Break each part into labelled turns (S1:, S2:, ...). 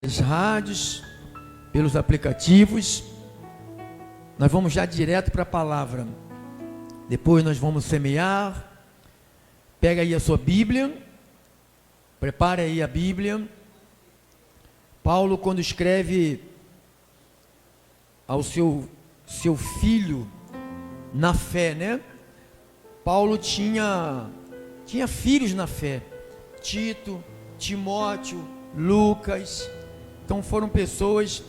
S1: As rádios, pelos aplicativos. Nós vamos já direto para a palavra. Depois nós vamos semear. Pega aí a sua Bíblia. Prepare aí a Bíblia. Paulo, quando escreve ao seu filho na fé, né? Paulo tinha filhos na fé. Tito, Timóteo, Lucas. Então foram pessoas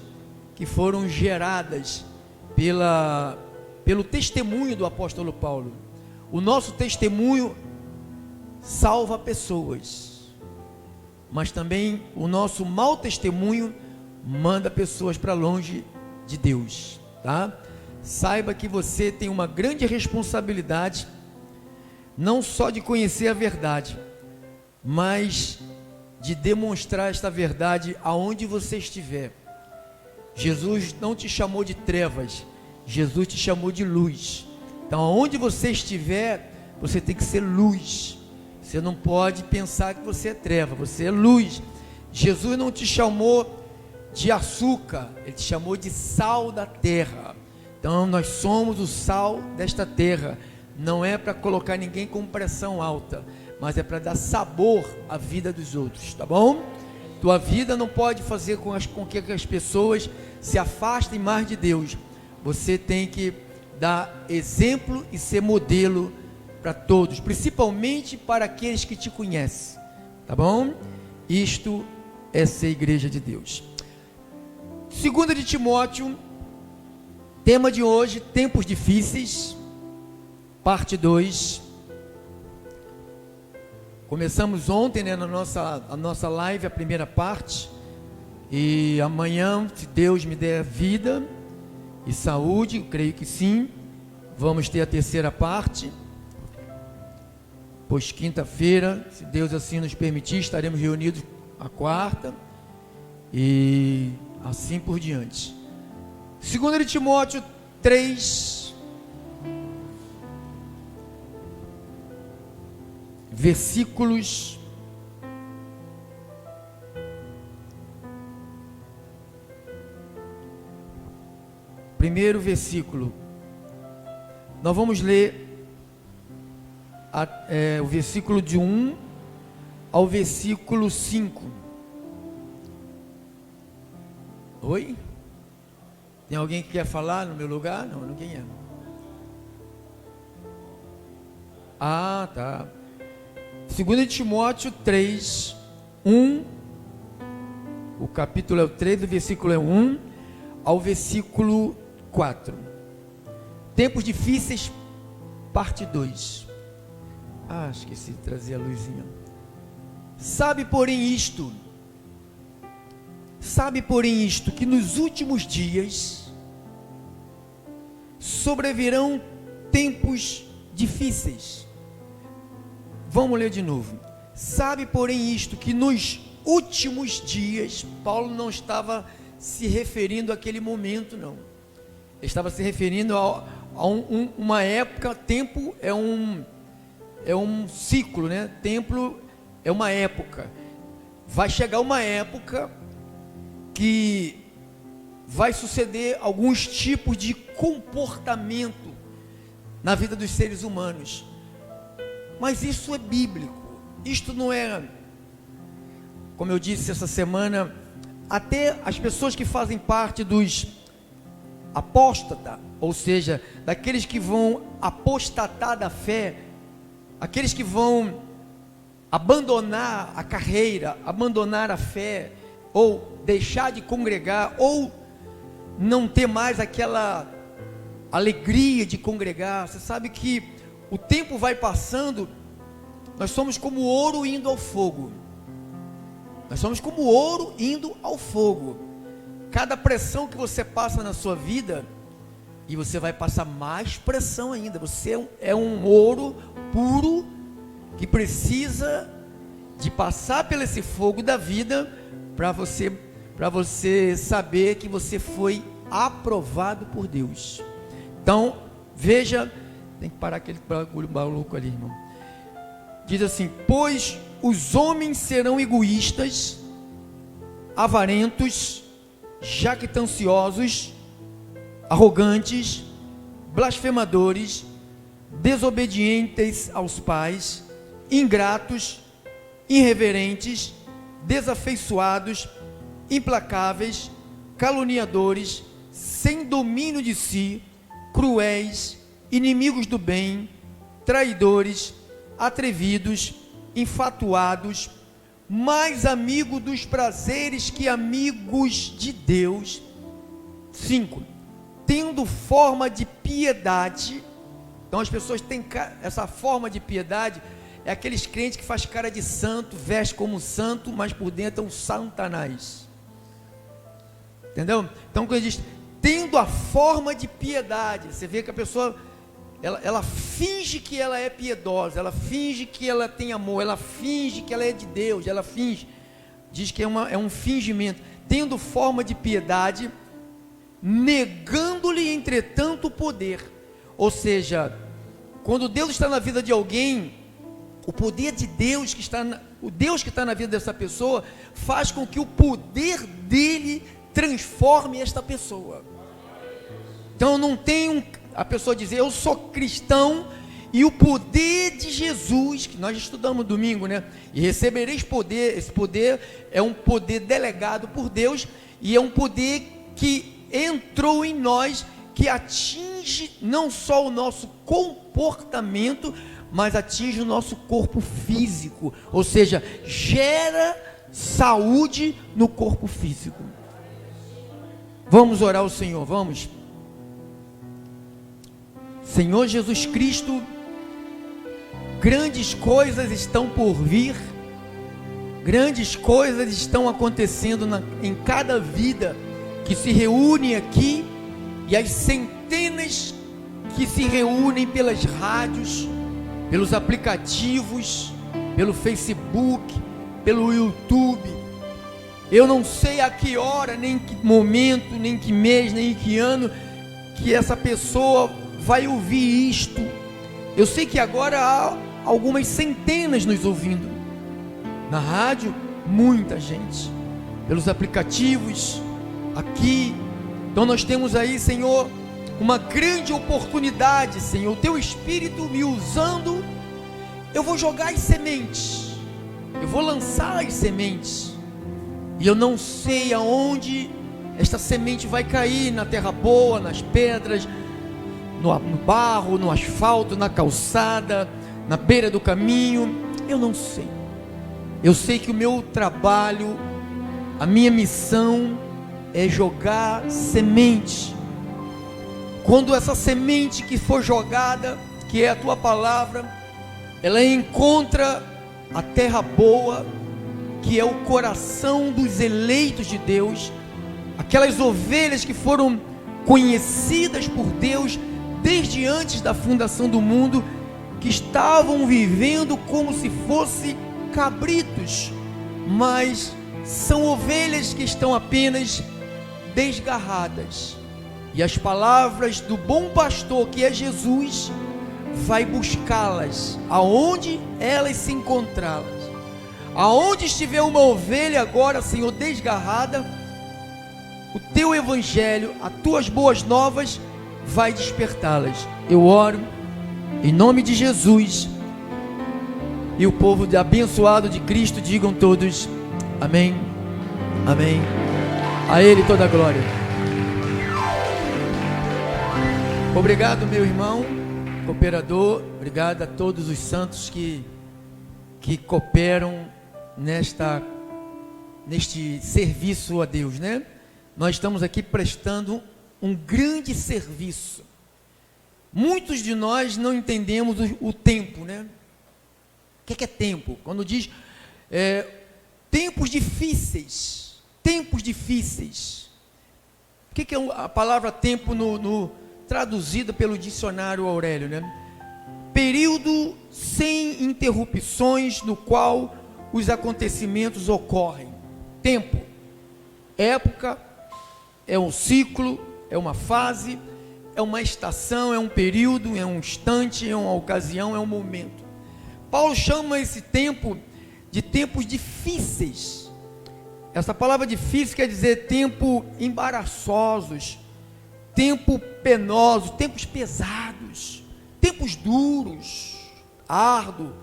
S1: que foram geradas pelo testemunho do apóstolo Paulo. O nosso testemunho salva pessoas, mas também o nosso mau testemunho manda pessoas para longe de Deus, tá? Saiba que você tem uma grande responsabilidade, não só de conhecer a verdade, mas de demonstrar esta verdade aonde você estiver. Jesus não te chamou de trevas, Jesus te chamou de luz. Então aonde você estiver, você tem que ser luz. Você não pode pensar que você é treva, você é luz. Jesus não te chamou de açúcar, Ele te chamou de sal da terra. Então nós somos o sal desta terra. Não é para colocar ninguém com pressão alta, mas é para dar sabor à vida dos outros, tá bom? Tua vida não pode fazer com que as pessoas se afastem mais de Deus. Você tem que dar exemplo e ser modelo para todos, principalmente para aqueles que te conhecem, tá bom? Isto é ser igreja de Deus. 2 de Timóteo, tema de hoje, tempos difíceis, parte 2. Começamos ontem, né, a nossa live, a primeira parte, e amanhã, se Deus me der vida e saúde, eu creio que sim, vamos ter a terceira parte, pois quinta-feira, se Deus assim nos permitir, estaremos reunidos a quarta, e assim por diante. 2 de Timóteo 3, versículos primeiro versículo, nós vamos ler o versículo de 1 ao versículo 5. Oi? Tem alguém que quer falar no meu lugar? Não, ninguém é. Ah, tá. 2 Timóteo 3, 1, o capítulo é o 3, o versículo é 1 ao versículo 4. Tempos difíceis, parte 2. Ah, esqueci de trazer a luzinha. Sabe, porém, isto, que nos últimos dias sobrevirão tempos difíceis. Vamos ler de novo. Sabe, porém, isto, que nos últimos dias, Paulo não estava se referindo àquele momento, não. Ele estava se referindo a uma época. Tempo é um ciclo, né? Tempo é uma época. Vai chegar uma época que vai suceder alguns tipos de comportamento na vida dos seres humanos. Mas isso é bíblico, isto não é, como eu disse essa semana, até as pessoas que fazem parte dos apóstatas, ou seja, daqueles que vão apostatar da fé, aqueles que vão abandonar a carreira, abandonar a fé, ou deixar de congregar, ou não ter mais aquela alegria de congregar. Você sabe que o tempo vai passando, nós somos como ouro indo ao fogo. Nós somos como ouro indo ao fogo. Cada pressão que você passa na sua vida, e você vai passar mais pressão ainda. Você é um ouro puro, que precisa de passar pelo esse fogo da vida, para você saber que você foi aprovado por Deus. Então, veja, tem que parar aquele bagulho maluco ali, irmão. Diz assim: pois os homens serão egoístas, avarentos, jactanciosos, arrogantes, blasfemadores, desobedientes aos pais, ingratos, irreverentes, desafeiçoados, implacáveis, caluniadores, sem domínio de si, cruéis, inimigos do bem, traidores, atrevidos, infatuados, mais amigos dos prazeres que amigos de Deus. 5. Tendo forma de piedade. Então as pessoas têm essa forma de piedade, é aqueles crentes que faz cara de santo, veste como santo, mas por dentro é um satanás. Entendeu? Então quando diz tendo a forma de piedade, você vê que a pessoa ela finge que ela é piedosa, ela finge que ela tem amor, ela finge que ela é de Deus, ela finge, diz que é um fingimento, tendo forma de piedade, negando-lhe entretanto o poder. Ou seja, quando Deus está na vida de alguém, o poder de Deus o Deus que está na vida dessa pessoa, faz com que o poder dele transforme esta pessoa. Então não tem a pessoa dizer, eu sou cristão, e o poder de Jesus, que nós estudamos domingo, né? E recebereis poder. Esse poder é um poder delegado por Deus, e é um poder que entrou em nós, que atinge não só o nosso comportamento, mas atinge o nosso corpo físico, ou seja, gera saúde no corpo físico. Vamos orar ao Senhor, vamos. Senhor Jesus Cristo, grandes coisas estão por vir, grandes coisas estão acontecendo em cada vida que se reúne aqui, e as centenas que se reúnem pelas rádios, pelos aplicativos, pelo Facebook, pelo YouTube. Eu não sei a que hora, nem que momento, nem que mês, nem que ano que essa pessoa vai ouvir isto. Eu sei que agora há algumas centenas nos ouvindo na rádio, muita gente, pelos aplicativos, aqui. Então nós temos aí, Senhor, uma grande oportunidade, Senhor, o Teu Espírito me usando, eu vou jogar as sementes, eu vou lançar as sementes, e eu não sei aonde esta semente vai cair, na terra boa, nas pedras, no barro, no asfalto, na calçada, na beira do caminho, eu não sei. Eu sei que o meu trabalho, a minha missão é jogar semente. Quando essa semente que for jogada, que é a Tua palavra, ela encontra a terra boa, que é o coração dos eleitos de Deus, aquelas ovelhas que foram conhecidas por Deus desde antes da fundação do mundo, que estavam vivendo como se fossem cabritos, mas são ovelhas que estão apenas desgarradas, e as palavras do bom pastor, que é Jesus, vai buscá-las aonde elas se encontrá-las. Aonde estiver uma ovelha agora, Senhor, desgarrada, o Teu evangelho, as Tuas boas novas vai despertá-las. Eu oro em nome de Jesus, e o povo abençoado de Cristo digam todos amém, amém. A Ele toda a glória. Obrigado, meu irmão cooperador, obrigado a todos os santos que cooperam neste serviço a Deus, né? Nós estamos aqui prestando um grande serviço. Muitos de nós não entendemos o tempo, né? O que é tempo? Quando diz tempos difíceis, o que é a palavra tempo traduzida pelo dicionário Aurélio, né? Período sem interrupções no qual os acontecimentos ocorrem. Tempo, época, é um ciclo, é uma fase, é uma estação, é um período, é um instante, é uma ocasião, é um momento. Paulo chama esse tempo de tempos difíceis. Essa palavra difícil quer dizer tempo embaraçosos, tempo penoso, tempos pesados, tempos duros, árduos,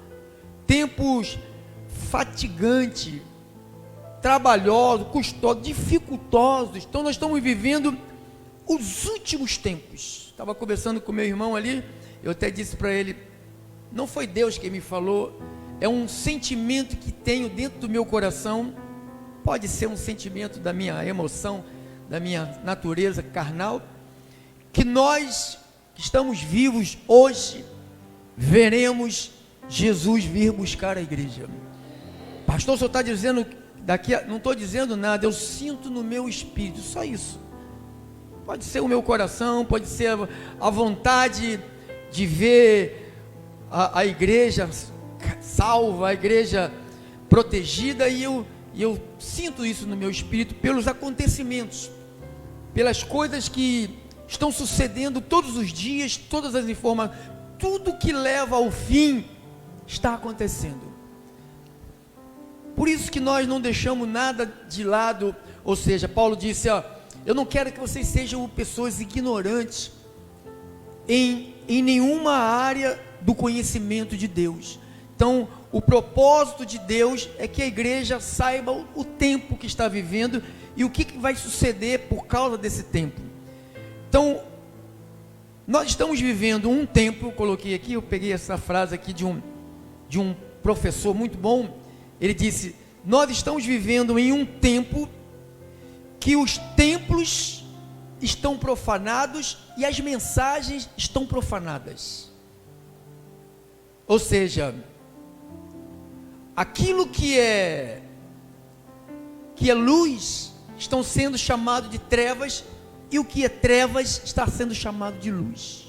S1: tempos fatigantes, trabalhosos, custosos, dificultosos. Então nós estamos vivendo os últimos tempos. Estava conversando com meu irmão ali, eu até disse para ele, não foi Deus quem me falou, é um sentimento que tenho dentro do meu coração, pode ser um sentimento da minha emoção, da minha natureza carnal, que nós que estamos vivos hoje, veremos Jesus vir buscar a igreja. Pastor, o senhor está dizendo, não estou dizendo nada, eu sinto no meu espírito, só isso. Pode ser o meu coração, pode ser a vontade de ver a igreja salva, a igreja protegida, e eu sinto isso no meu espírito pelos acontecimentos, pelas coisas que estão sucedendo todos os dias, todas as informações, tudo que leva ao fim está acontecendo. Por isso que nós não deixamos nada de lado, ou seja, Paulo disse, eu não quero que vocês sejam pessoas ignorantes em nenhuma área do conhecimento de Deus. Então, o propósito de Deus é que a igreja saiba o tempo que está vivendo e o que vai suceder por causa desse tempo. Então, nós estamos vivendo um tempo, eu coloquei aqui, eu peguei essa frase aqui de um professor muito bom, ele disse, nós estamos vivendo em um tempo que os templos estão profanados e as mensagens estão profanadas. Ou seja, aquilo que é luz estão sendo chamado de trevas, e o que é trevas está sendo chamado de luz.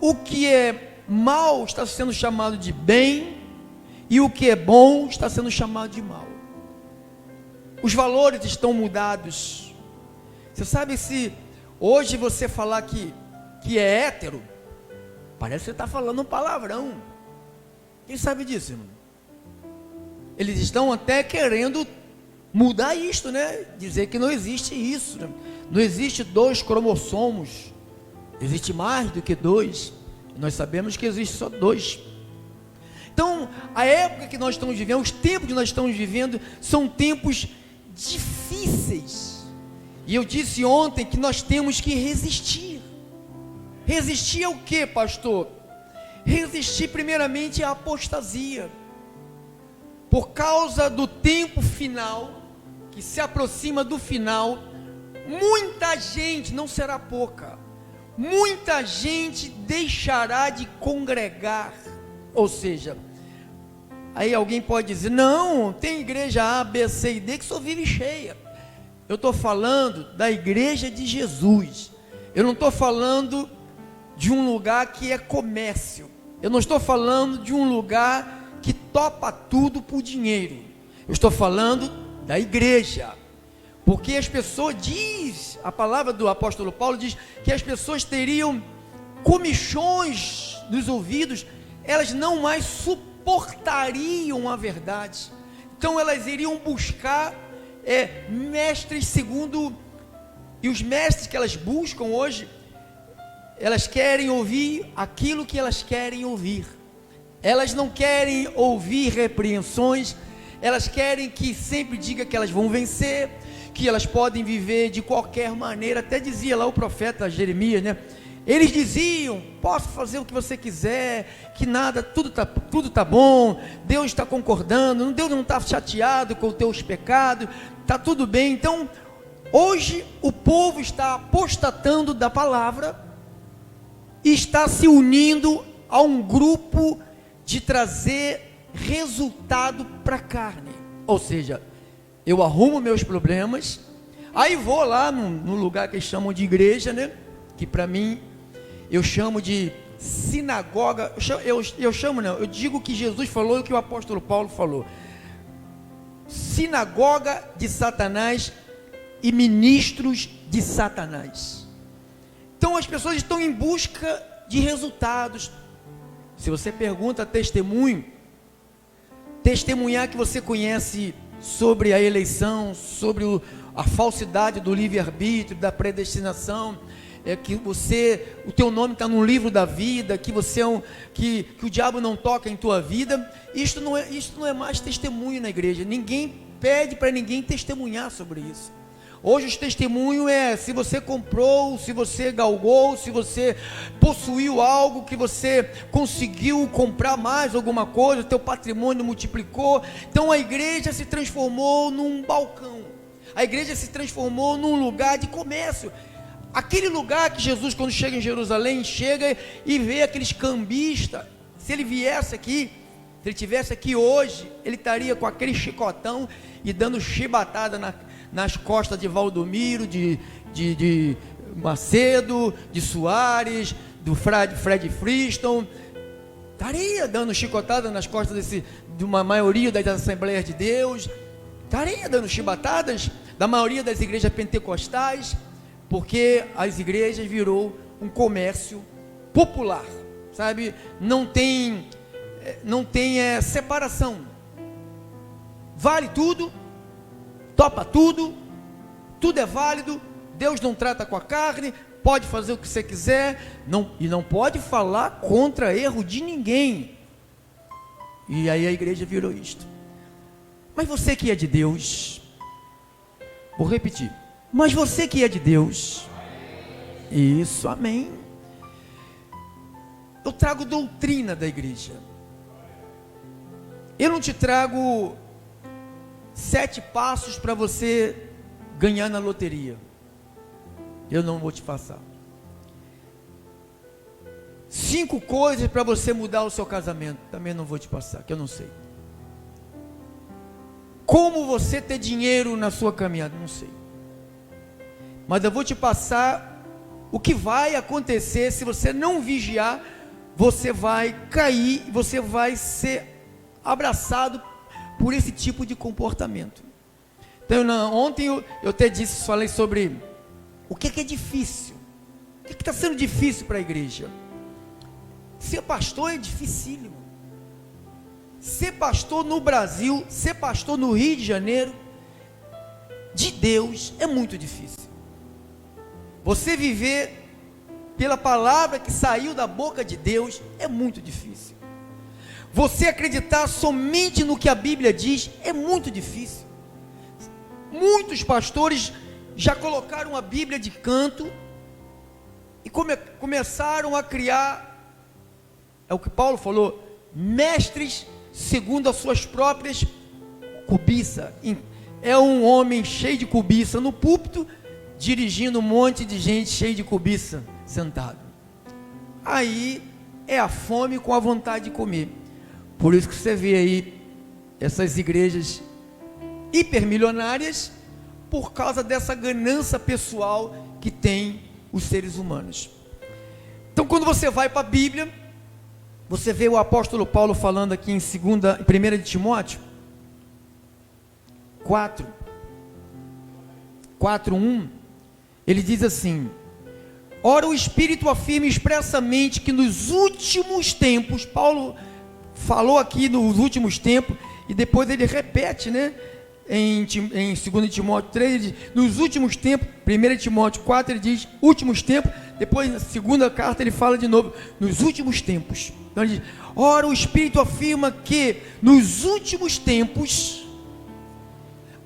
S1: O que é mal está sendo chamado de bem, e o que é bom está sendo chamado de mal. Os valores estão mudados. Você sabe, se hoje você falar que é hétero, parece que você está falando um palavrão. Quem sabe disso, irmão? Eles estão até querendo mudar isto, né? Dizer que não existe isso, né? Não existe 2 cromossomos, existe mais do que 2. Nós sabemos que existe só 2. Então, a época que nós estamos vivendo, os tempos que nós estamos vivendo, são tempos difíceis. E eu disse ontem que nós temos que resistir. Resistir ao que, pastor? Resistir primeiramente à apostasia. Por causa do tempo final, que se aproxima do final, muita gente, não será pouca, muita gente deixará de congregar. Ou seja, aí alguém pode dizer, não, tem igreja A, B, C e D que só vive cheia. Eu estou falando da igreja de Jesus. Eu não estou falando de um lugar que é comércio. Eu não estou falando de um lugar que topa tudo por dinheiro. Eu estou falando da igreja. Porque as pessoas a palavra do apóstolo Paulo diz que as pessoas teriam comichões nos ouvidos, elas não mais suportariam a verdade. Então elas iriam buscar mestres segundo, e os mestres que elas buscam hoje, elas querem ouvir aquilo que elas querem ouvir. Elas não querem ouvir repreensões, elas querem que sempre diga que elas vão vencer, que elas podem viver de qualquer maneira. Até dizia lá o profeta Jeremias, né? Eles diziam, posso fazer o que você quiser, que nada, tudo tá bom, Deus está concordando, Deus não está chateado com os teus pecados, está tudo bem. Então, hoje o povo está apostatando da palavra, e está se unindo a um grupo de trazer resultado para a carne. Ou seja, eu arrumo meus problemas, aí vou lá no lugar que eles chamam de igreja, né? Que para mim, eu chamo de sinagoga. Eu digo que Jesus falou e o que o apóstolo Paulo falou: sinagoga de Satanás e ministros de Satanás. Então as pessoas estão em busca de resultados. Se você pergunta testemunhar que você conhece sobre a eleição, sobre a falsidade do livre-arbítrio, da predestinação, que o teu nome está no livro da vida, que você que o diabo não toca em tua vida. Isto não é mais testemunho na igreja. Ninguém pede para ninguém testemunhar sobre isso. Hoje os testemunhos se você comprou, se você galgou, se você possuiu algo, que você conseguiu comprar mais alguma coisa, teu patrimônio multiplicou. Então a igreja se transformou num balcão, a igreja se transformou num lugar de comércio. Aquele lugar que Jesus, quando chega em Jerusalém, chega e vê aqueles cambistas. Se ele viesse aqui, se ele estivesse aqui hoje, ele estaria com aquele chicotão e dando chibatada nas costas de Valdomiro, de Macedo, de Soares, do Fred Friston. Estaria dando chicotada nas costas de uma maioria das Assembleias de Deus. Estaria dando chibatadas da maioria das igrejas pentecostais, porque as igrejas virou um comércio popular, sabe? Não tem separação. Vale tudo, topa tudo, tudo é válido. Deus não trata com a carne, pode fazer o que você quiser, e não pode falar contra erro de ninguém. E aí a igreja virou isto. Mas você que é de Deus, vou repetir, mas você que é de Deus, isso, amém. Eu trago doutrina da igreja. Eu não te trago 7 passos para você ganhar na loteria. Eu não vou te passar. 5 coisas para você mudar o seu casamento. Também não vou te passar, que eu não sei. Como você ter dinheiro na sua caminhada, não sei. Mas eu vou te passar o que vai acontecer se você não vigiar. Você vai cair, você vai ser abraçado por esse tipo de comportamento. Então, ontem eu até falei sobre o que é difícil. O que está sendo difícil para a igreja? Ser pastor é dificílimo. Ser pastor no Brasil, ser pastor no Rio de Janeiro, de Deus, é muito difícil. Você viver pela palavra que saiu da boca de Deus é muito difícil. Você acreditar somente no que a Bíblia diz é muito difícil. Muitos pastores já colocaram a Bíblia de canto e começaram a criar, é o que Paulo falou, mestres segundo as suas próprias cobiças. É um homem cheio de cobiça no púlpito, dirigindo um monte de gente cheia de cobiça sentado. Aí é a fome com a vontade de comer. Por isso que você vê aí essas igrejas hipermilionárias, por causa dessa ganância pessoal que tem os seres humanos. Então, quando você vai para a Bíblia, você vê o apóstolo Paulo falando aqui em 1 de Timóteo 4:1, ele diz assim: ora, o Espírito afirma expressamente que nos últimos tempos, Paulo falou aqui nos últimos tempos, e depois ele repete, né? Em 2 Timóteo 3, ele diz, nos últimos tempos. 1 Timóteo 4, ele diz últimos tempos. Depois na segunda carta ele fala de novo, nos últimos tempos. Então ele diz, ora, o Espírito afirma que nos últimos tempos,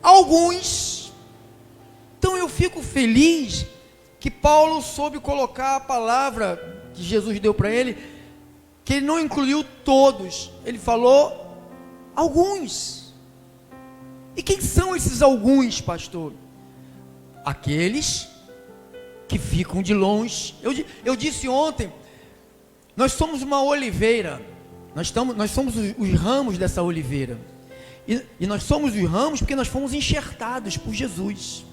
S1: alguns. Então eu fico feliz que Paulo soube colocar a palavra que Jesus deu para ele, que ele não incluiu todos, ele falou alguns. E quem são esses alguns, pastor? Aqueles que ficam de longe. Eu disse ontem, nós somos uma oliveira, nós somos os ramos dessa oliveira, e nós somos os ramos porque nós fomos enxertados por Jesus.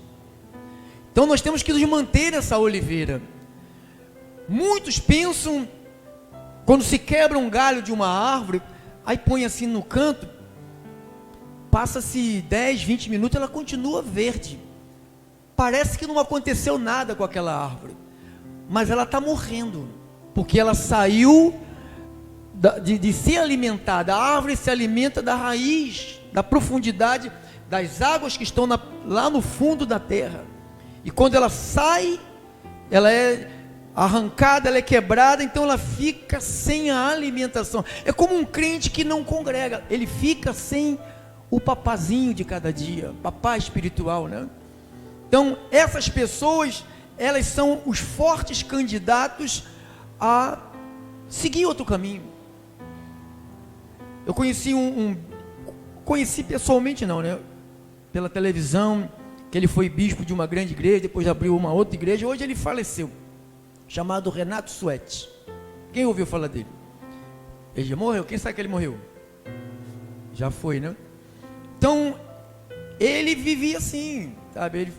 S1: Então nós temos que nos manter nessa oliveira. Muitos pensam, quando se quebra um galho de uma árvore, aí põe assim no canto, passa-se 10, 20 minutos, ela continua verde, parece que não aconteceu nada com aquela árvore, mas ela está morrendo, porque ela saiu de se alimentar. A árvore se alimenta da raiz, da profundidade das águas que estão lá no fundo da terra. E quando ela sai, ela é arrancada, ela é quebrada, então ela fica sem a alimentação. É como um crente que não congrega, ele fica sem o papazinho de cada dia, papá espiritual, né? Então, essas pessoas, elas são os fortes candidatos a seguir outro caminho. Eu conheci conheci pessoalmente não, né? Pela televisão, que ele foi bispo de uma grande igreja, depois abriu uma outra igreja, hoje ele faleceu, chamado Renato Suete. Quem ouviu falar dele? Ele já morreu? Quem sabe que ele morreu? Já foi, né? Então, ele vivia assim, sabe? Ele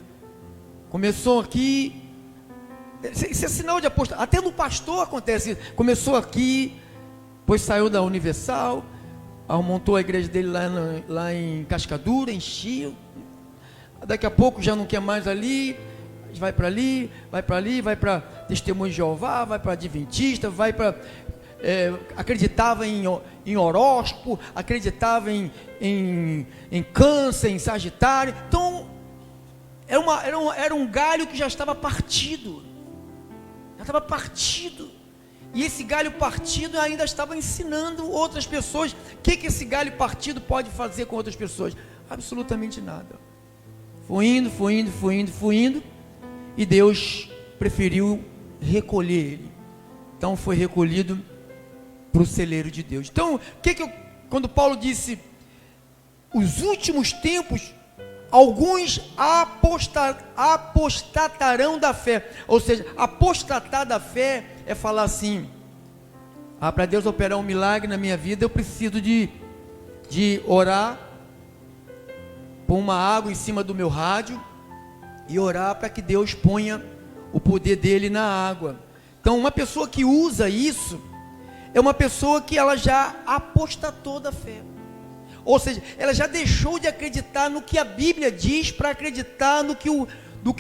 S1: começou aqui, isso é sinal de apostolado, até no pastor acontece isso. Começou aqui, depois saiu da Universal, montou a igreja dele lá em Cascadura, encheu, daqui a pouco já não quer mais ali, vai para ali, vai para ali, vai para Testemunho de Jeová, vai para Adventista, vai para... acreditava em horóscopo, acreditava em câncer, em Sagitário. Então era um galho que já estava partido, e esse galho partido ainda estava ensinando outras pessoas. O que esse galho partido pode fazer com outras pessoas? Absolutamente nada. Foi indo, e Deus preferiu recolher ele. Então foi recolhido para o celeiro de Deus. Então, quando Paulo disse, os últimos tempos, alguns apostatarão da fé, ou seja, apostatar da fé é falar assim, para Deus operar um milagre na minha vida, eu preciso de orar, pôr uma água em cima do meu rádio, e orar para que Deus ponha o poder dele na água. Então, uma pessoa que usa isso, é uma pessoa que ela já apostatou da fé, ou seja, ela já deixou de acreditar no que a Bíblia diz, para acreditar no que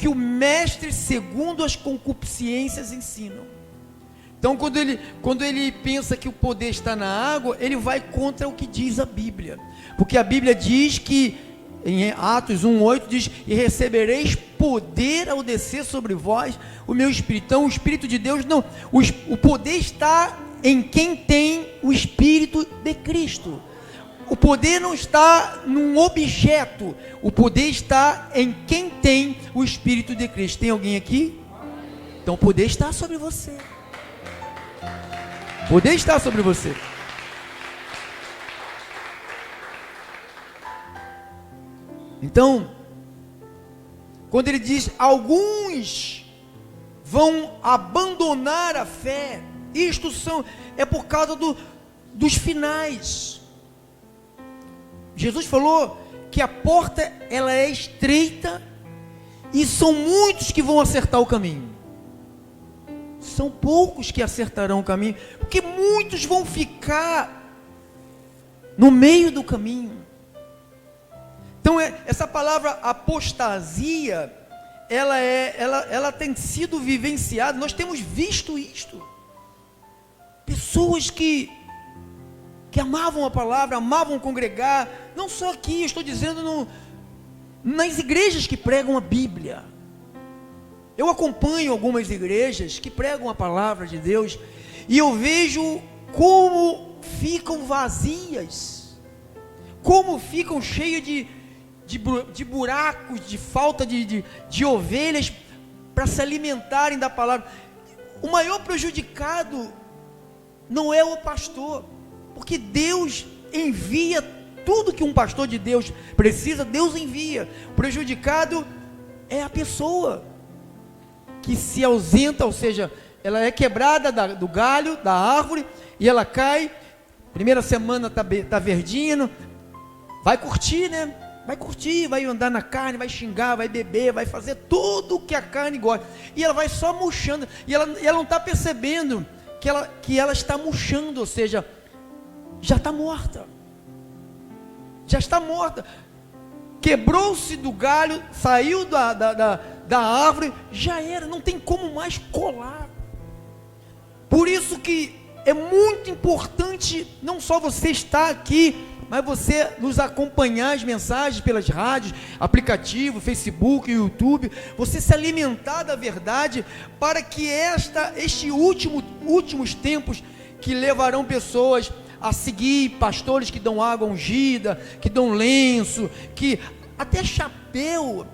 S1: o mestre segundo as concupiscências ensinam. Então, quando ele pensa que o poder está na água, ele vai contra o que diz a Bíblia, porque a Bíblia diz que, em Atos 1:8 diz, e recebereis poder ao descer sobre vós o meu Espírito. Então o Espírito de Deus não, o poder está em quem tem o Espírito de Cristo. O poder não está num objeto, o poder está em quem tem o Espírito de Cristo. Tem alguém aqui? Então o poder está sobre você. O poder está sobre você. Então, quando ele diz, alguns vão abandonar a fé, é por causa dos finais. Jesus falou que a porta ela é estreita e são muitos que vão acertar o caminho. São poucos que acertarão o caminho, porque muitos vão ficar no meio do caminho. Então essa palavra apostasia, ela tem sido vivenciada. Nós temos visto isto. Pessoas que amavam a palavra, amavam congregar, não só aqui, eu estou dizendo nas igrejas que pregam a Bíblia. Eu acompanho algumas igrejas que pregam a palavra de Deus, e eu vejo como ficam vazias, como ficam cheias de buracos, de falta de ovelhas para se alimentarem da palavra. O maior prejudicado não é o pastor, porque Deus envia tudo que um pastor de Deus precisa, Deus envia. O prejudicado é a pessoa que se ausenta, ou seja, ela é quebrada do galho, da árvore, e ela cai. Primeira semana está verdinho, vai curtir, né? Vai curtir, vai andar na carne, vai xingar, vai beber, vai fazer tudo o que a carne gosta, e ela vai só murchando, e ela não está percebendo que ela está murchando, ou seja, já está morta, quebrou-se do galho, saiu da árvore, já era, não tem como mais colar. Por isso que é muito importante, não só você estar aqui mas você nos acompanhar as mensagens pelas rádios, aplicativo, Facebook, YouTube, você se alimentar da verdade, para que estes últimos tempos que levarão pessoas a seguir pastores que dão água ungida, que dão lenço, que até chapéu,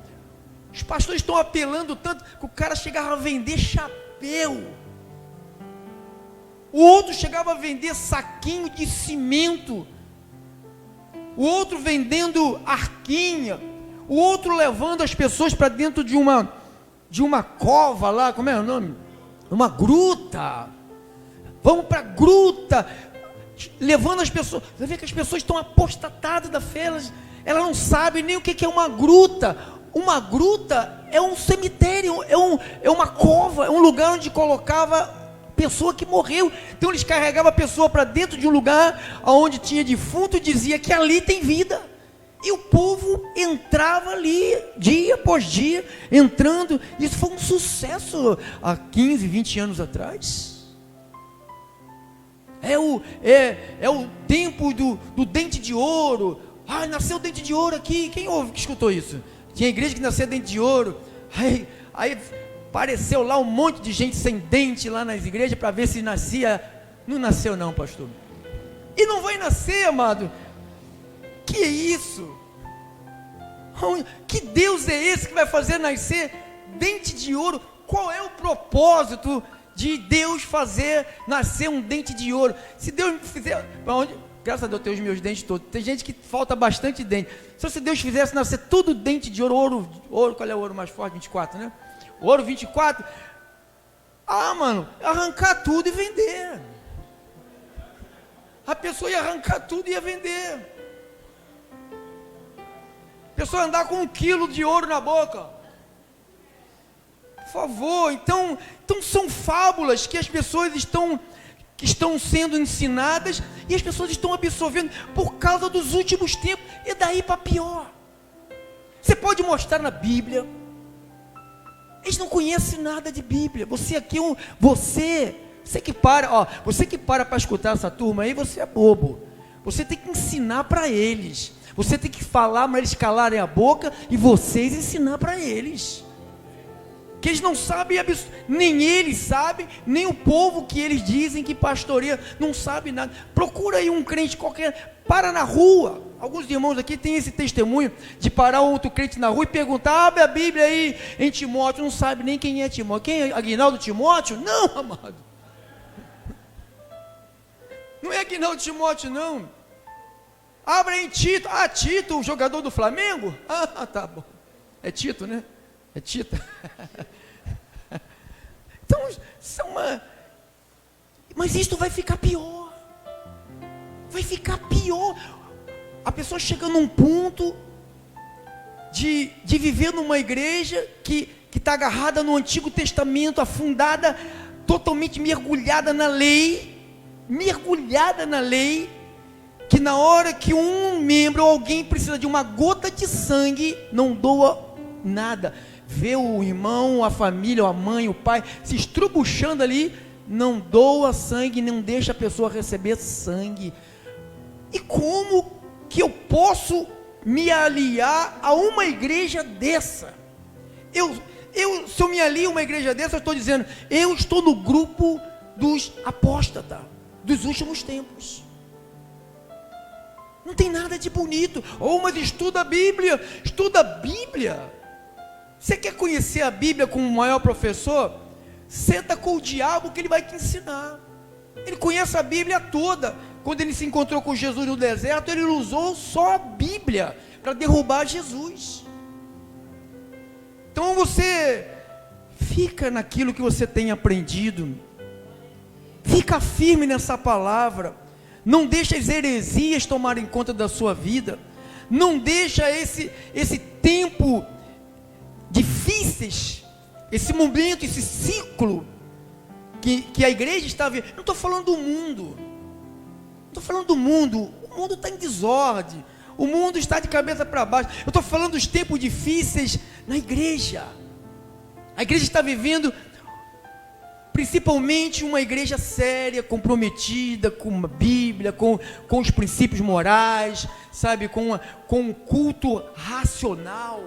S1: os pastores estão apelando tanto que o cara chegava a vender chapéu, o outro chegava a vender saquinho de cimento, o outro vendendo arquinha, o outro levando as pessoas para dentro de uma cova lá, como é o nome? Uma gruta. Vamos para a gruta, levando as pessoas. Você vê que as pessoas estão apostatadas da fé, elas não sabem nem o que é uma gruta. Uma gruta é um cemitério, é uma cova, é um lugar onde colocava pessoa que morreu. Então eles carregavam a pessoa para dentro de um lugar onde tinha defunto e dizia que ali tem vida. E o povo entrava ali, dia após dia, entrando. Isso foi um sucesso há 15, 20 anos atrás. É o tempo do dente de ouro. Ah, nasceu dente de ouro aqui. Quem ouve que escutou isso? Tinha igreja que nasceu dente de ouro. Aí apareceu lá um monte de gente sem dente lá nas igrejas para ver se nascia. Não nasceu não, pastor. E não vai nascer, amado. Que isso? Que Deus é esse que vai fazer nascer dente de ouro? Qual é o propósito de Deus fazer nascer um dente de ouro? Se Deus fizer, para onde? Graças a Deus eu tenho os meus dentes todos. Tem gente que falta bastante dente. Se Deus fizesse nascer tudo dente de ouro, qual é o ouro mais forte? 24, né? Ouro 24. Ah, mano, arrancar tudo e vender. A pessoa ia arrancar tudo e ia vender. A pessoa ia andar com 1 quilo de ouro na boca. Por favor, então são fábulas que as pessoas estão sendo ensinadas e as pessoas estão absorvendo por causa dos últimos tempos, e daí para pior. Você pode mostrar na Bíblia, eles não conhecem nada de Bíblia. Você aqui, você que para escutar essa turma aí, você é bobo. Você tem que ensinar para eles, você tem que falar para eles calarem a boca e vocês ensinar para eles. Que eles não sabem, nem eles sabem, nem o povo que eles dizem que pastoreia, não sabe nada. Procura aí um crente qualquer, para na rua. Alguns irmãos aqui têm esse testemunho, de parar outro crente na rua e perguntar, abre a Bíblia aí, em Timóteo, não sabe nem quem é Timóteo. Quem é Aguinaldo Timóteo? Não, amado. Não é Aguinaldo Timóteo, não. Abra em Tito. Ah, Tito, o jogador do Flamengo? Ah, tá bom. É Tito, né? É Tita. Então, mas isto vai ficar pior. Vai ficar pior. A pessoa chega num ponto de viver numa igreja que está agarrada no Antigo Testamento, afundada, totalmente mergulhada na lei, que na hora que um membro ou alguém precisa de uma gota de sangue, não doa nada. Vê o irmão, a família, a mãe, o pai se estrubuchando ali, não doa sangue, não deixa a pessoa receber sangue. E como que eu posso me aliar a uma igreja dessa? Se eu me alio a uma igreja dessa, eu estou dizendo, eu estou no grupo dos apóstatas, dos últimos tempos. Não tem nada de bonito. Mas estuda a Bíblia. Você quer conhecer a Bíblia como o maior professor? Senta com o diabo que ele vai te ensinar. Ele conhece a Bíblia toda. Quando ele se encontrou com Jesus no deserto, ele usou só a Bíblia para derrubar Jesus. Então você fica naquilo que você tem aprendido. Fica firme nessa palavra. Não deixa as heresias tomarem conta da sua vida. Não deixa esse tempo difíceis, esse momento, esse ciclo que a igreja está vivendo. Não estou falando do mundo. O mundo está em desordem. O mundo está de cabeça para baixo. Eu estou falando dos tempos difíceis na igreja. A igreja está vivendo principalmente uma igreja séria, comprometida com a Bíblia, com os princípios morais, sabe, com um culto racional.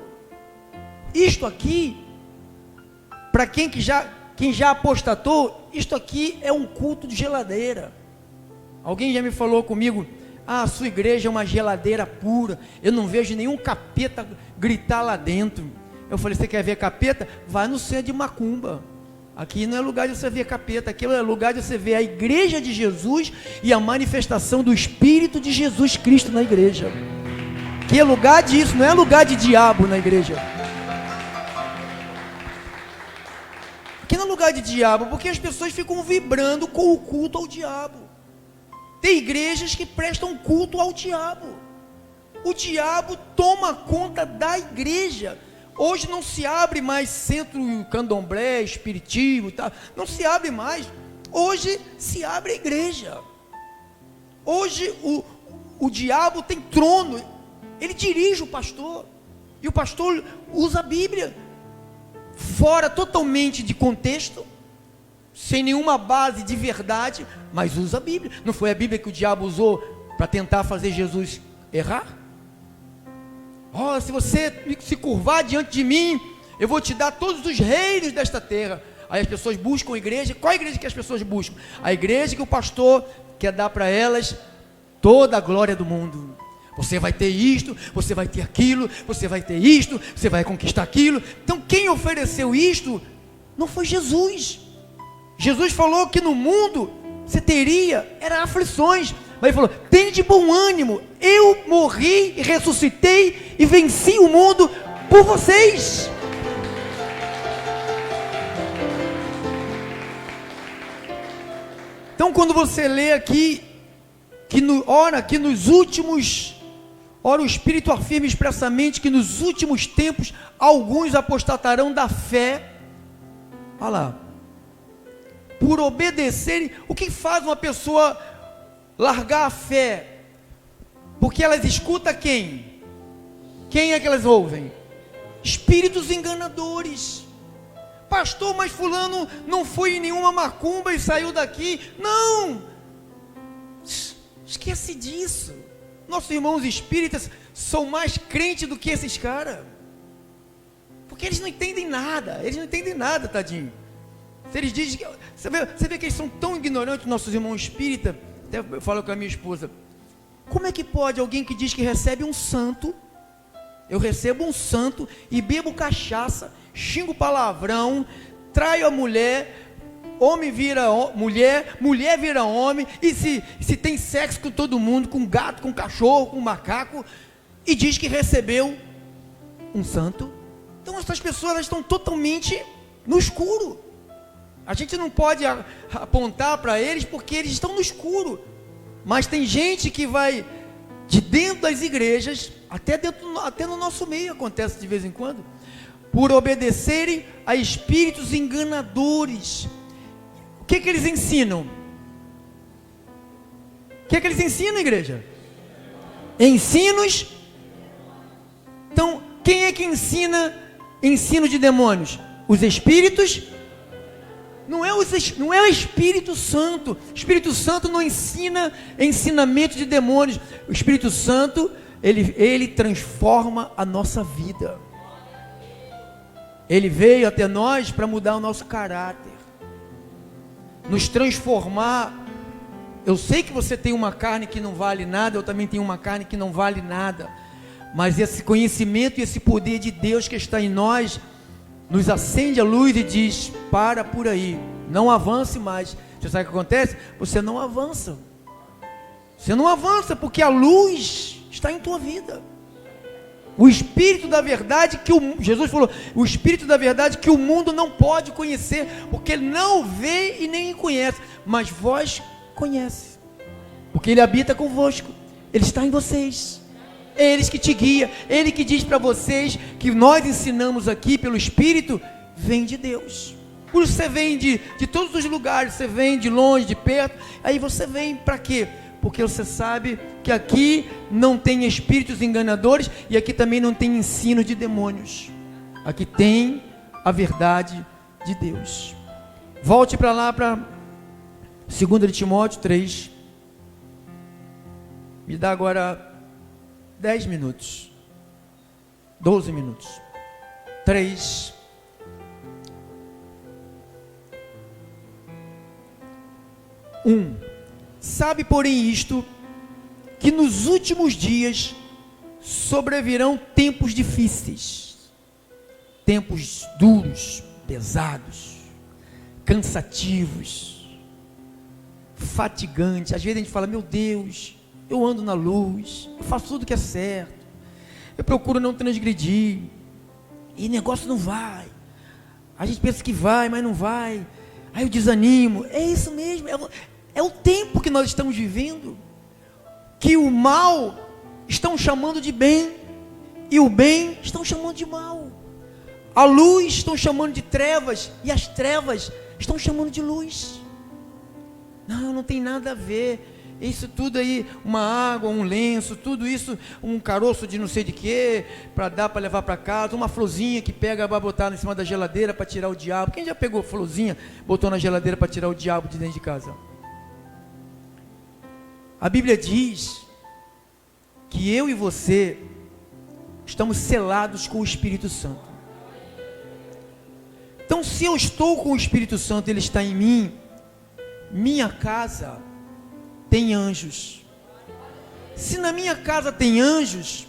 S1: Isto aqui, para quem já apostatou, isto aqui é um culto de geladeira. Alguém já me falou comigo, a sua igreja é uma geladeira pura, eu não vejo nenhum capeta gritar lá dentro. Eu falei, você quer ver capeta? Vai no centro de macumba. Aqui não é lugar de você ver capeta, aqui é lugar de você ver a igreja de Jesus e a manifestação do Espírito de Jesus Cristo na igreja. Que é lugar disso, não é lugar de diabo na igreja. Aqui não é lugar de diabo, porque as pessoas ficam vibrando com o culto ao diabo. Tem igrejas que prestam culto ao diabo. O diabo toma conta da igreja. Hoje não se abre mais centro candomblé, espiritismo e tal. Não se abre mais. Hoje se abre a igreja. Hoje o diabo tem trono. Ele dirige o pastor. E o pastor usa a Bíblia. Fora totalmente de contexto. Sem nenhuma base de verdade. Mas usa a Bíblia. Não foi a Bíblia que o diabo usou para tentar fazer Jesus errar? Oh, se você se curvar diante de mim, eu vou te dar todos os reinos desta terra. Aí as pessoas buscam a igreja. Qual a igreja que as pessoas buscam? A igreja que o pastor quer dar para elas toda a glória do mundo. Você vai ter isto, você vai ter aquilo, você vai ter isto, você vai conquistar aquilo. Então quem ofereceu isto não foi Jesus. Jesus falou que no mundo você teria, era aflições. Mas ele falou, tem de bom ânimo, eu morri, ressuscitei e venci o mundo por vocês. Então quando você lê aqui, ora o Espírito afirma expressamente que nos últimos tempos, alguns apostatarão da fé. Olha lá, por obedecerem. O que faz uma pessoa largar a fé? Porque elas escutam quem? Quem é que elas ouvem? Espíritos enganadores. Pastor, mas fulano não foi em nenhuma macumba e saiu daqui. Não! Esquece disso. Nossos irmãos espíritas são mais crentes do que esses caras. Porque eles não entendem nada. Eles não entendem nada, tadinho. Se eles dizem que... Você vê que eles são tão ignorantes, nossos irmãos espíritas. Até eu falo com a minha esposa, como é que pode alguém que diz que recebe um santo, eu recebo um santo e bebo cachaça, xingo palavrão, traio a mulher, homem vira mulher, mulher vira homem, e se tem sexo com todo mundo, com gato, com cachorro, com macaco, e diz que recebeu um santo? Então essas pessoas elas estão totalmente no escuro. A gente não pode apontar para eles porque eles estão no escuro. Mas tem gente que vai de dentro das igrejas, até no nosso meio acontece de vez em quando, por obedecerem a espíritos enganadores. O que eles ensinam? O que eles ensinam, igreja? Ensinos. Então, quem é que ensina ensino de demônios? Os espíritos. Não é o Espírito Santo. O Espírito Santo não ensina ensinamento de demônios. O Espírito Santo, ele transforma a nossa vida. Ele veio até nós para mudar o nosso caráter, nos transformar. Eu sei que você tem uma carne que não vale nada, eu também tenho uma carne que não vale nada, mas esse conhecimento e esse poder de Deus que está em nós nos acende a luz e diz, para por aí, não avance mais. Você sabe o que acontece? Você não avança. Você não avança porque a luz está em tua vida. O Espírito da verdade que Jesus falou, o Espírito da verdade que o mundo não pode conhecer, porque ele não vê e nem conhece, mas vós conhece, porque ele habita convosco, ele está em vocês. É Ele que te guia, Ele que diz para vocês que nós ensinamos aqui pelo Espírito, vem de Deus. Por isso você vem de todos os lugares, você vem de longe, de perto, aí você vem para quê? Porque você sabe que aqui não tem espíritos enganadores e aqui também não tem ensino de demônios. Aqui tem a verdade de Deus. Volte para lá, para 2 de Timóteo 3. Me dá agora 10 minutos. 12 minutos. 3. Sabe, porém, isto, que nos últimos dias sobrevirão tempos difíceis, tempos duros, pesados, cansativos, fatigantes. Às vezes a gente fala: meu Deus, eu ando na luz, eu faço tudo que é certo, eu procuro não transgredir, e o negócio não vai. A gente pensa que vai, mas não vai. Aí eu desanimo. É isso mesmo, é o tempo que nós estamos vivendo, que o mal estão chamando de bem, e o bem estão chamando de mal. A luz estão chamando de trevas, e as trevas estão chamando de luz. Não tem nada a ver. Isso tudo aí, uma água, um lenço, tudo isso, um caroço de não sei de quê, para dar, para levar para casa, uma florzinha que pega, vai botar em cima da geladeira para tirar o diabo. Quem já pegou florzinha, botou na geladeira para tirar o diabo de dentro de casa? A Bíblia diz que eu e você estamos selados com o Espírito Santo. Então, se eu estou com o Espírito Santo, ele está em mim, minha casa tem anjos. Se na minha casa tem anjos,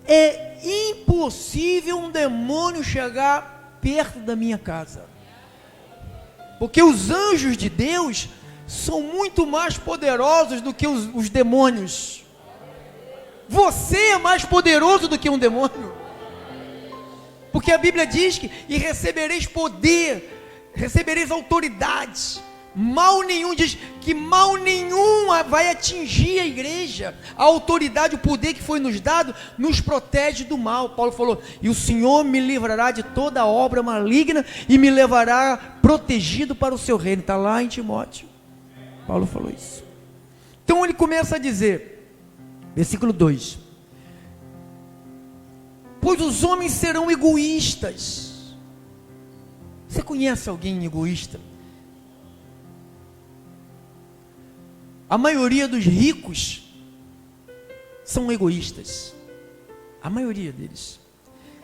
S1: é impossível um demônio chegar perto da minha casa, porque os anjos de Deus são muito mais poderosos do que os demônios. Você é mais poderoso do que um demônio, porque a Bíblia diz que: e recebereis poder, recebereis autoridade. Mal nenhum, diz que mal nenhum vai atingir a igreja. A autoridade, o poder que foi nos dado, nos protege do mal. Paulo falou: e o Senhor me livrará de toda obra maligna, e me levará protegido para o seu reino. Está lá em Timóteo, Paulo falou isso. Então ele começa a dizer, versículo 2: pois os homens serão egoístas. Você conhece alguém egoísta? A maioria dos ricos são egoístas. A maioria deles.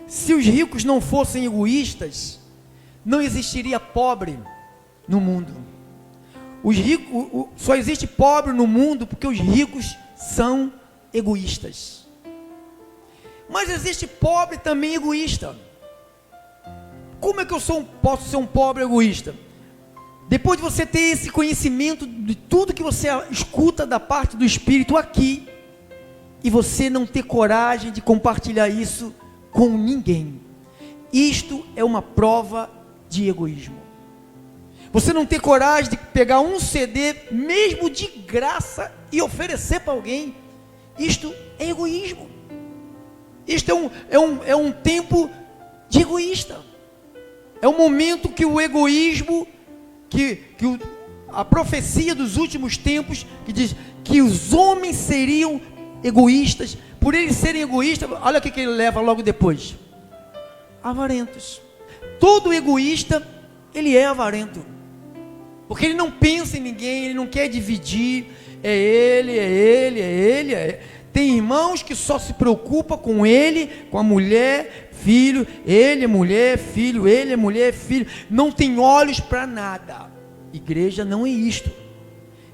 S1: Se os ricos não fossem egoístas, não existiria pobre no mundo. Os ricos, só existe pobre no mundo porque os ricos são egoístas. Mas existe pobre também egoísta. Como é que eu posso ser um pobre egoísta? Depois de você ter esse conhecimento de tudo que você escuta da parte do Espírito aqui, e você não ter coragem de compartilhar isso com ninguém, isto é uma prova de egoísmo. Você não ter coragem de pegar um CD, mesmo de graça, e oferecer para alguém, isto é egoísmo. Isto é um tempo de egoísta. É um momento que o egoísmo, a profecia dos últimos tempos, que diz que os homens seriam egoístas. Por eles serem egoístas, olha o que ele leva logo depois: avarentos. Todo egoísta, ele é avarento, porque ele não pensa em ninguém, ele não quer dividir. É ele. Tem irmãos que só se preocupam com ele, com a mulher, filho. Ele é mulher, filho. Ele é mulher, filho. Não tem olhos para nada. Igreja não é isto.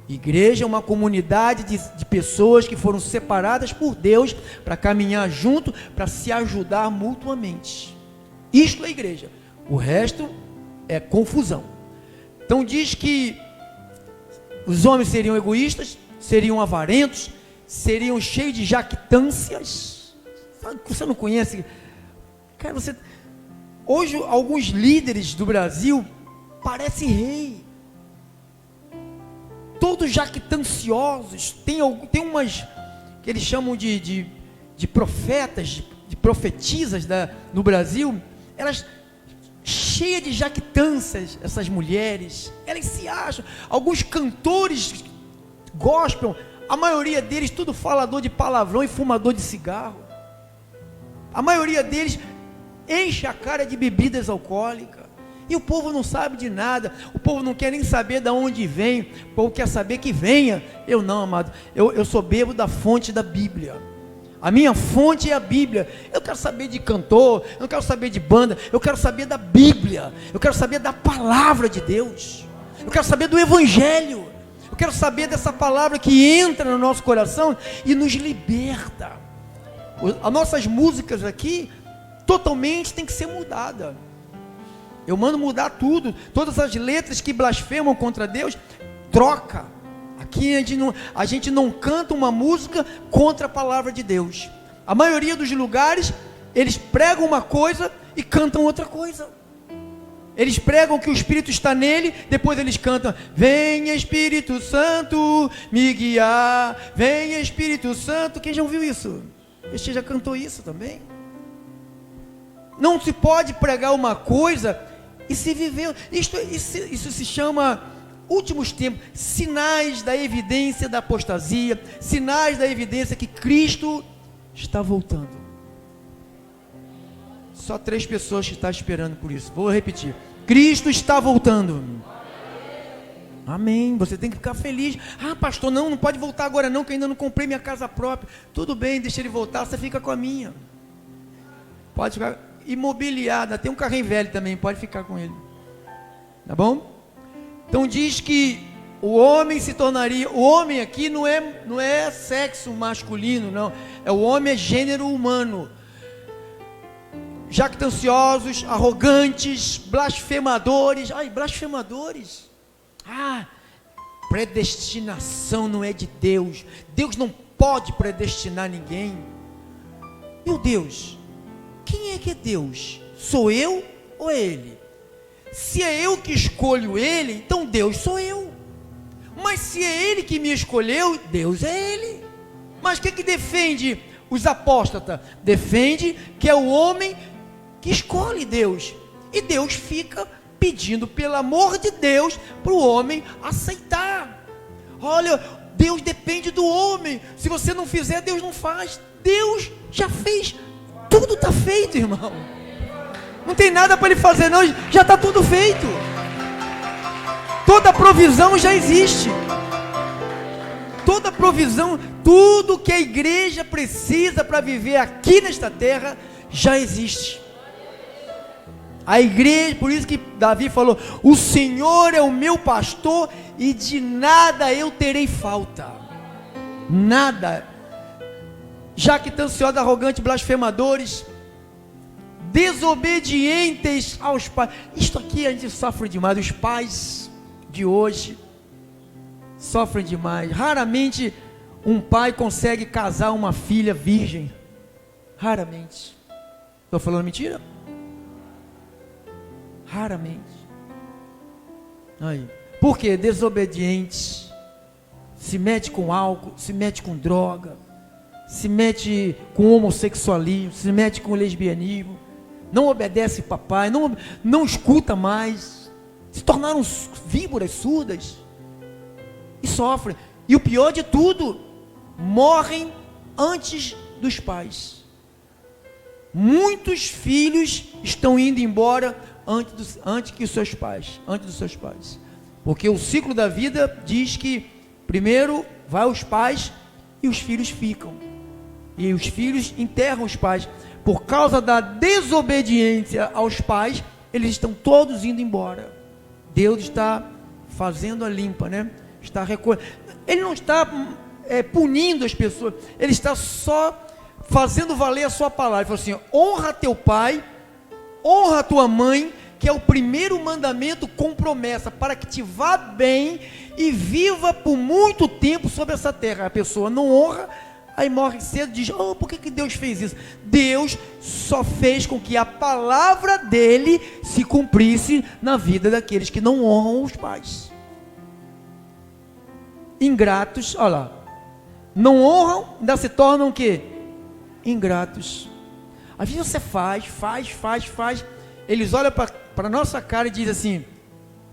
S1: Igreja é uma comunidade de pessoas que foram separadas por Deus para caminhar junto, para se ajudar mutuamente. Isto é igreja. O resto é confusão. Então diz que os homens seriam egoístas, seriam avarentos, seriam cheios de jactâncias. Você não conhece? Cara, hoje alguns líderes do Brasil parecem rei, todos jactanciosos. Tem umas que eles chamam de profetas, de profetisas no Brasil. Elas cheias de jactâncias, essas mulheres, elas se acham. Alguns cantores gospel, a maioria deles tudo falador de palavrão e fumador de cigarro. A maioria deles enche a cara de bebidas alcoólicas. E o povo não sabe de nada, o povo não quer nem saber de onde vem, o povo quer saber que venha. Eu não, amado, eu sou bebo da fonte da Bíblia. A minha fonte é a Bíblia. Eu quero saber de cantor, eu não quero saber de banda, eu quero saber da Bíblia, eu quero saber da palavra de Deus, eu quero saber do Evangelho, eu quero saber dessa palavra que entra no nosso coração e nos liberta. As nossas músicas aqui, totalmente tem que ser mudada. Eu mando mudar tudo, todas as letras que blasfemam contra Deus, troca. Aqui a gente não canta uma música contra a palavra de Deus. A maioria dos lugares, eles pregam uma coisa e cantam outra coisa. Eles pregam que o Espírito está nele, depois eles cantam: venha Espírito Santo me guiar, venha Espírito Santo. Quem já ouviu isso? Você já cantou isso também? Não se pode pregar uma coisa e se viver. Isso se chama últimos tempos, sinais da evidência da apostasia, sinais da evidência que Cristo está voltando. Só 3 pessoas que estão esperando por isso. Vou repetir: Cristo está voltando. Amém. Você tem que ficar feliz. Ah, pastor, não pode voltar agora não, que eu ainda não comprei minha casa própria. Tudo bem, deixa ele voltar, você fica com a minha. Pode ficar imobiliada, tem um carrinho velho também, pode ficar com ele. Tá bom? Então diz que o homem se tornaria, o homem aqui não é sexo masculino, não. O homem é gênero humano. Jactanciosos, arrogantes, blasfemadores. Ai, blasfemadores. Predestinação não é de Deus. Deus não pode predestinar ninguém. Meu Deus, quem é que é Deus? Sou eu ou é Ele? Se é eu que escolho Ele, então Deus sou eu. Mas se é Ele que me escolheu, Deus é Ele. Mas o que defende os apóstatas? Defende que é o homem que escolhe Deus. E Deus fica pedindo, pelo amor de Deus, para o homem aceitar. Olha, Deus depende do homem. Se você não fizer, Deus não faz. Deus já fez. Tudo está feito, irmão. Não tem nada para ele fazer não, já está tudo feito. Toda provisão já existe. Toda provisão, tudo que a igreja precisa para viver aqui nesta terra, já existe. A igreja, por isso que Davi falou: o Senhor é o meu pastor e de nada eu terei falta. Nada. Jactanciosos, arrogantes, blasfemadores, desobedientes aos pais. Isto aqui a gente sofre demais. Os pais de hoje sofrem demais. Raramente um pai consegue casar uma filha virgem. Raramente. Estou falando mentira? Raramente. Aí. Por quê? Desobediente. Se mete com álcool, se mete com droga, se mete com homossexualismo, se mete com lesbianismo, não obedece papai, não escuta mais, se tornaram víboras surdas e sofrem. E o pior de tudo, morrem antes dos pais. Muitos filhos estão indo embora antes dos seus pais, porque o ciclo da vida diz que primeiro vai os pais e os filhos ficam, e os filhos enterram os pais. Por causa da desobediência aos pais, eles estão todos indo embora. Deus está fazendo a limpa, né? Está recolhendo. Ele não está punindo as pessoas, ele está só fazendo valer a sua palavra. Ele falou assim: honra teu pai, honra tua mãe, que é o primeiro mandamento com promessa, para que te vá bem e viva por muito tempo sobre essa terra. A pessoa não honra, aí morre cedo, diz: oh, por que Deus fez isso? Deus só fez com que a palavra dele se cumprisse na vida daqueles que não honram os pais. Ingratos, olha lá, não honram, ainda se tornam o quê? Ingratos. Às vezes você faz, eles olham para a nossa cara e dizem assim: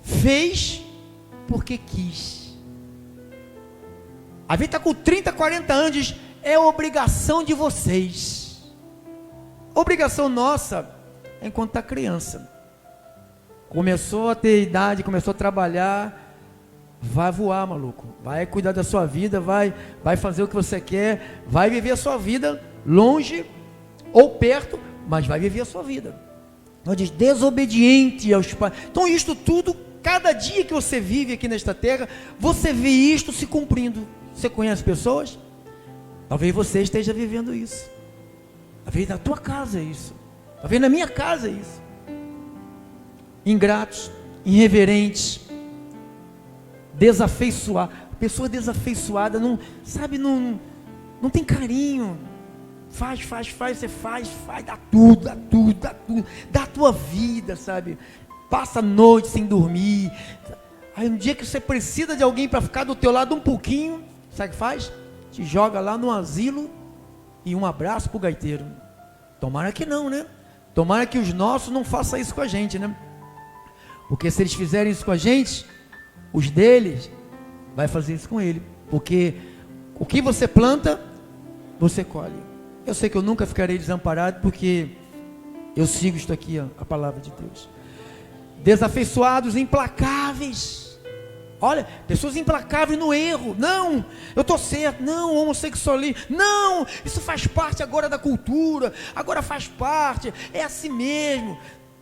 S1: fez porque quis. Às vezes está com 30, 40 anos, diz: é obrigação de vocês. Obrigação nossa é enquanto está criança. começou a ter idade, começou a trabalhar, vai voar, maluco. Vai cuidar da sua vida, vai fazer o que você quer, vai viver a sua vida longe ou perto, mas vai viver a sua vida. Então diz, desobediente aos pais. Então isto tudo, cada dia que você vive aqui nesta terra, você vê isto se cumprindo. Você conhece pessoas? Talvez você esteja vivendo isso. Talvez na tua casa é isso. Talvez na minha casa é isso. Ingratos, irreverentes, desafeiçoados. Pessoa desafeiçoada, não tem carinho. Faz, você faz, dá tudo, dá a tua vida, sabe? Passa a noite sem dormir. Aí um dia que você precisa de alguém para ficar do teu lado um pouquinho, sabe o que faz? Te joga lá no asilo e um abraço pro gaiteiro. Tomara que não, né? Tomara que os nossos não façam isso com a gente, né? Porque se eles fizerem isso com a gente, os deles vai fazer isso com ele. Porque o que você planta, você colhe. Eu sei que eu nunca ficarei desamparado, porque eu sigo isto aqui, ó, a palavra de Deus. Desafeiçoados, implacáveis. Olha, pessoas implacáveis no erro. Não, eu estou certo. Não, homossexualismo. Não, isso faz parte agora da cultura. Agora faz parte. É assim mesmo.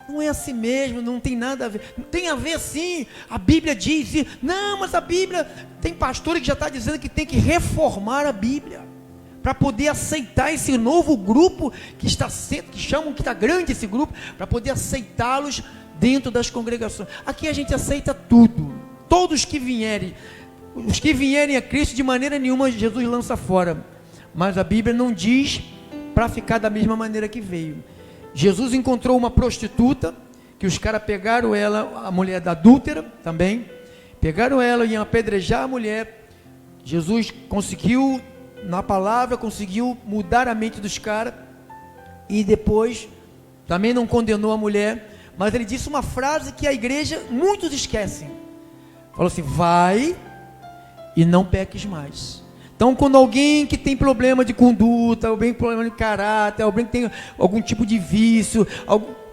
S1: Não é assim mesmo, não tem nada a ver. Tem a ver sim. A Bíblia diz. Não, mas a Bíblia... Tem pastor que já está dizendo que tem que reformar a Bíblia, para poder aceitar esse novo grupo que está sendo, que chamam que está grande esse grupo, para poder aceitá-los dentro das congregações. Aqui a gente aceita tudo. Todos que vierem, os que vierem a Cristo, de maneira nenhuma Jesus lança fora. Mas a Bíblia não diz para ficar da mesma maneira que veio. Jesus encontrou uma prostituta, que os caras pegaram ela, a mulher da adúltera também, pegaram ela e iam apedrejar a mulher. Jesus conseguiu, na palavra, conseguiu mudar a mente dos caras, e depois também não condenou a mulher, mas ele disse uma frase que a igreja, muitos esquecem. Falou assim: vai e não peques mais. Então, quando alguém que tem problema de conduta, alguém com problema de caráter, alguém que tem algum tipo de vício,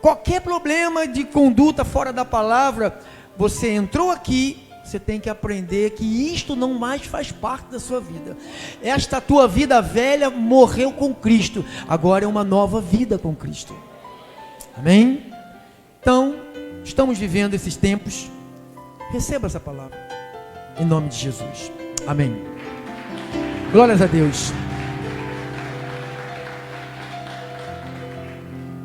S1: qualquer problema de conduta fora da palavra, você entrou aqui, você tem que aprender que isto não mais faz parte da sua vida. Esta tua vida velha morreu com Cristo, agora é uma nova vida com Cristo. Amém? Então, estamos vivendo esses tempos. Receba essa palavra, em nome de Jesus. Amém. Glórias a Deus.